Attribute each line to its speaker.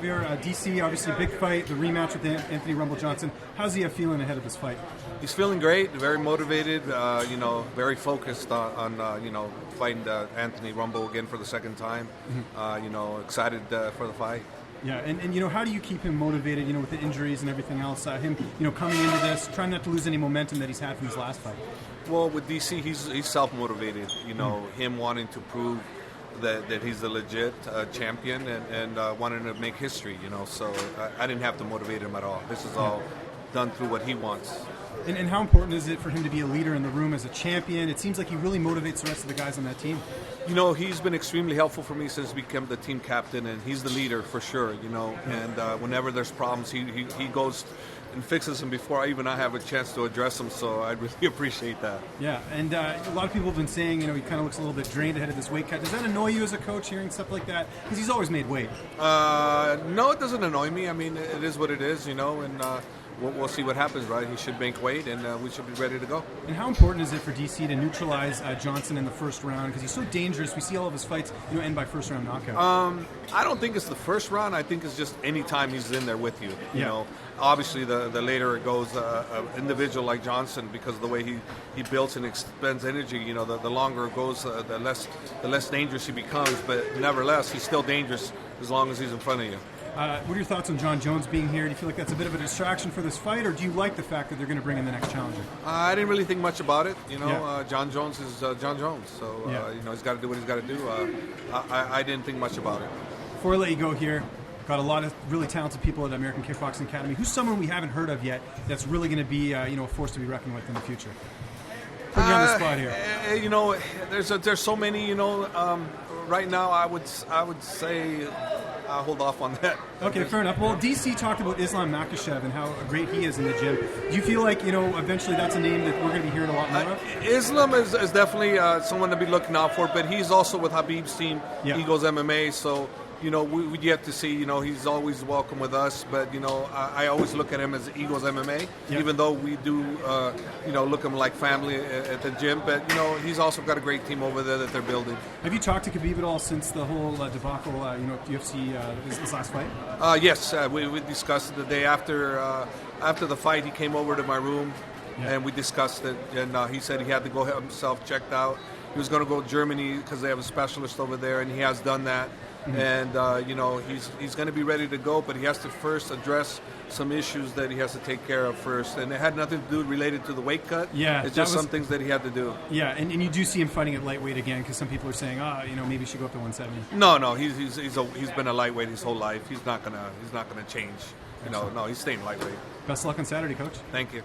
Speaker 1: Javier, DC, obviously a big fight, the rematch with Anthony Rumble Johnson. How's he feeling ahead of this fight?
Speaker 2: He's feeling great, very motivated, very focused on fighting Anthony Rumble again for the second time. Excited for the fight.
Speaker 1: Yeah, and how do you keep him motivated, with the injuries and everything else? Him, coming into this, trying not to lose any momentum that he's had from his last fight.
Speaker 2: Well, with DC, he's self-motivated. Him wanting to prove that he's a legit champion and wanting to make history. So I didn't have to motivate him at all. This is all done through what he wants.
Speaker 1: And how important is it for him to be a leader in the room as a champion? It seems like he really motivates the rest of the guys on that team.
Speaker 2: He's been extremely helpful for me since he became the team captain, and he's the leader for sure, And whenever there's problems, he goes and fixes them before I have a chance to address them, so I really appreciate that.
Speaker 1: Yeah, and a lot of people have been saying, he kind of looks a little bit drained ahead of this weight cut. Does that annoy you as a coach, hearing stuff like that? Because he's always made weight.
Speaker 2: No, it doesn't annoy me. I mean, it is what it is, and we'll see what happens, right? He should make weight, and we should be ready to go.
Speaker 1: And how important is it for DC to neutralize Johnson in the first round? Because he's so dangerous. We see all of his fights, end by first-round knockout.
Speaker 2: I don't think it's the first round. I think it's just any time he's in there with you. Obviously, the later it goes, an individual like Johnson, because of the way he builds and expends energy, the longer it goes, the less dangerous he becomes. But nevertheless, he's still dangerous as long as he's in front of you.
Speaker 1: What are your thoughts on Jon Jones being here? Do you feel like that's a bit of a distraction for this fight, or do you like the fact that they're going to bring in the next challenger?
Speaker 2: I didn't really think much about it. Jon Jones is Jon Jones, so he's got to do what he's got to do. I didn't think much about it.
Speaker 1: Before I let you go here, got a lot of really talented people at American Kickboxing Academy. Who's someone we haven't heard of yet that's really going to be a force to be reckoned with in the future? Put you on the spot here.
Speaker 2: There's so many. Right now, I would say. I'll hold off on that.
Speaker 1: Okay, fair enough. Well, DC talked about Islam Makhachev and how great he is in the gym. Do you feel like, eventually that's a name that we're going to be hearing a lot more of?
Speaker 2: Islam is definitely someone to be looking out for, but he's also with Khabib's team, Eagles MMA, so... we yet to see, he's always welcome with us, but, I always look at him as Eagles MMA, even though we do, look at him like family at the gym, but, he's also got a great team over there that they're building.
Speaker 1: Have you talked to Khabib at all since the whole debacle, UFC, this last fight?
Speaker 2: Yes, we discussed it the day after the fight. He came over to my room, and we discussed it, and he said he had to go have himself checked out. He was going to go to Germany because they have a specialist over there, and he has done that. And, he's going to be ready to go, but he has to first address some issues that he has to take care of first. And it had nothing to do related to the weight cut.
Speaker 1: Yeah,
Speaker 2: it's just some things that he had to do.
Speaker 1: Yeah, and you do see him fighting at lightweight again, because some people are saying, maybe he should go up to 170.
Speaker 2: No, he's been a lightweight his whole life. He's not gonna change. No, he's staying lightweight.
Speaker 1: Best of luck on Saturday, Coach.
Speaker 2: Thank you.